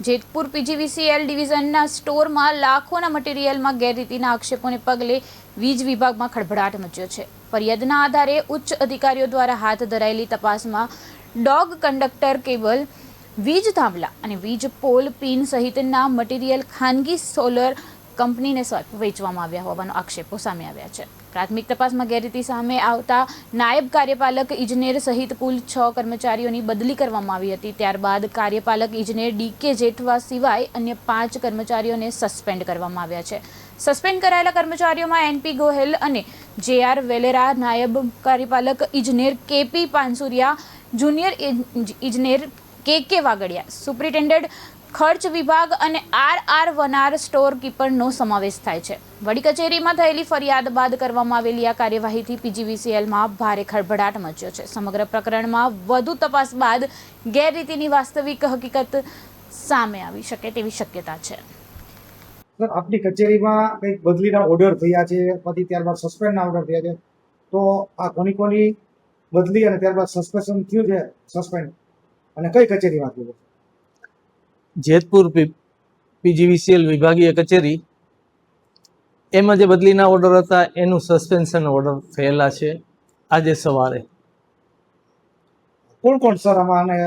Jetpur PGVCL ડિવિઝનના સ્ટોરમાં લાખોના મટીરીયલમાં ગેરરીતિના આક્ષેપોને પગલે વીજ વિભાગમાં ખળભળાટ મચ્યો છે। ફરિયાદના આધારે ઉચ્ચ અધિકારીઓ દ્વારા હાથ ધરાયેલી તપાસમાં ડોગ કંડક્ટર કેબલ, વીજ થાંભલા અને વીજ પોલ પિન સહિતના મટીરીયલ ખાનગી સોલર કંપનીને વેચવામાં આવ્યા હોવાનો આક્ષેપો સામે આવ્યા છે। પ્રાથમિક તપાસમાં ગેરરીતિ સામે આવતા નાયબ કાર્યપાલક ઇજનેર સહિત કુલ 6 કર્મચારીઓની બદલી કરવામાં આવી હતી। ત્યારબાદ કાર્યપાલક ઇજનેર ડીકે જેઠવા સિવાય અન્ય 5 કર્મચારીઓને સસ્પેન્ડ કરવામાં આવ્યા છે। સસ્પેન્ડ કરાયેલા કર્મચારીઓમાં એનપી ગોહેલ અને જેઆર વેલેરા, નાયબ કાર્યપાલક ઇજનેર કેપી પાનસુરિયા, જુનિયર ઇજનેર કેકે વાગડિયા, સુપ્રિન્ટેન્ડન્ટ ખર્ચ વિભાગ અને આર વનાર સ્ટોર કીપરનો સમાવેશ થાય છે। વડી કચેરીમાં થયેલી ફરિયાદ બાદ કરવામાં આવેલી આ કાર્યવાહીથી પીજીવીસીએલમાં ભારે ખળભળાટ મચ્યો છે। સમગ્ર પ્રકરણમાં વધુ તપાસ બાદ ગેરરીતિની વાસ્તવિક હકીકત સામે આવી શકે તેવી શક્યતા છે। સર, આપની કચેરીમાં કંઈક બદલીના ઓર્ડર થયા છે, પછી ત્યારબાદ સસ્પેન્ડના ઓર્ડર થયા છે, તો આ કોની બદલી અને ત્યારબાદ સસ્પેન્શન થયું છે, સસ્પેન્ડ, અને કઈ કચેરીમાં થયું છે? જેતપુર પીજીવીસીએલ વિભાગીય કચેરી એમાં જે બદલીના ઓર્ડર હતા એનું સસ્પેન્શન ઓર્ડર થયેલા છે આજે સવારે। કોણ સર આમાં, અને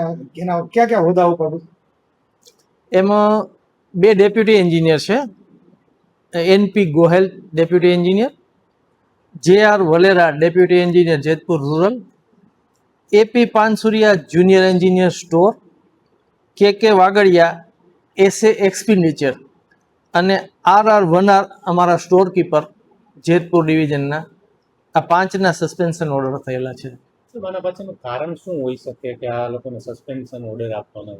એના ક્યાં હોદ્દા ઉપર? એમાં 2 ડેપ્યુટી એન્જિનિયર છે, NP Gohel deputy engineer, JR Valera deputy engineer Jetpur rural, AP Pansuriya junior engineer store, KK Vagadiya SA expenditure અને આર વનાર અમારા સ્ટોર કીપર જેતપુર ડિવિઝનના, આ 5ના સસ્પેન્શન ઓર્ડર થયેલા છે। આના પાછળનું કારણ શું હોઈ શકે કે આ લોકોને સસ્પેન્શન ઓર્ડર આપવાનો?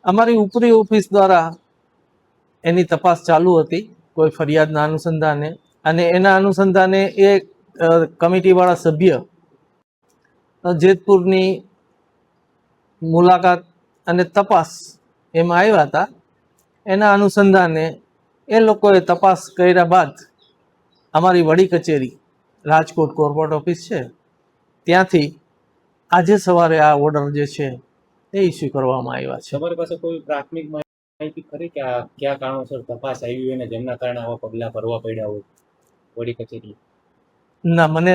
અમારી ઉપરી ઓફિસ દ્વારા એની તપાસ ચાલુ હતી કોઈ ફરિયાદના અનુસંધાને, અને એના અનુસંધાને એ કમિટીવાળા સભ્ય જેતપુરની મુલાકાત અને તપાસ એમાં આવ્યા હતા। એના અનુસંધાને એ લોકોએ તપાસ કર્યા બાદ અમારી વડી કચેરી રાજકોટ કોર્પોરેટ ઓફિસ છે ત્યાંથી આજે સવારે આ ઓર્ડર જે છે એ ઇસ્યુ કરવામાં આવ્યા છે। તમારી પાસે કોઈ પ્રાથમિક માહિતી ખરી કે આ કયા કારણોસર તપાસ આવી હોય ને જેમના કારણે આવા પગલાં ભરવા પડ્યા હોય વડી કચેરી? ના, મને